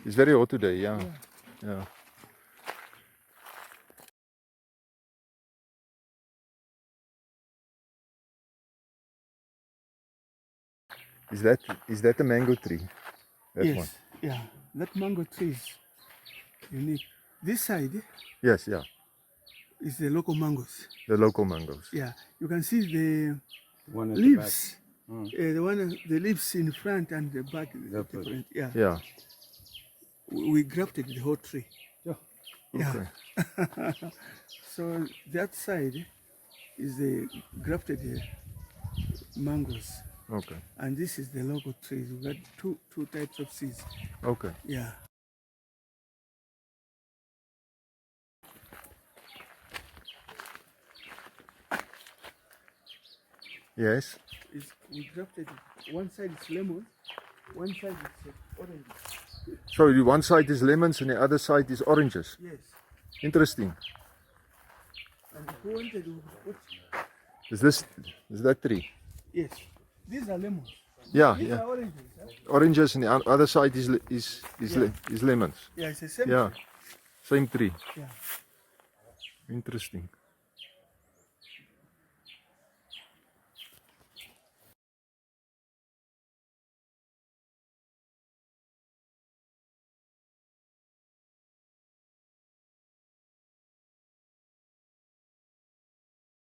It's very hot today, yeah. Yeah. Is that a mango tree? That Yes, one? yeah. That mango tree is unique. This side Yes, yeah. is the local mangoes. The local mangoes. Yeah, you can see the One at leaves. the The leaves in front and the back is different. Yeah. Yeah. We grafted the whole tree. back. Yeah. Okay. So that side is the grafted mangoes, Okay. and this is the local trees. We got two types of seeds. Okay. Yeah. Yes. We grafted one side is lemon, one side is orange. So the one side is lemons and the other side is oranges. Yes. Interesting. And who wanted to put? Is that tree? Yes. These are lemons. Yeah, These yeah. are oranges. Huh? Oranges and the other side is Yeah. is lemons. Yeah, it's the same. Yeah. Same tree. Yeah. Interesting.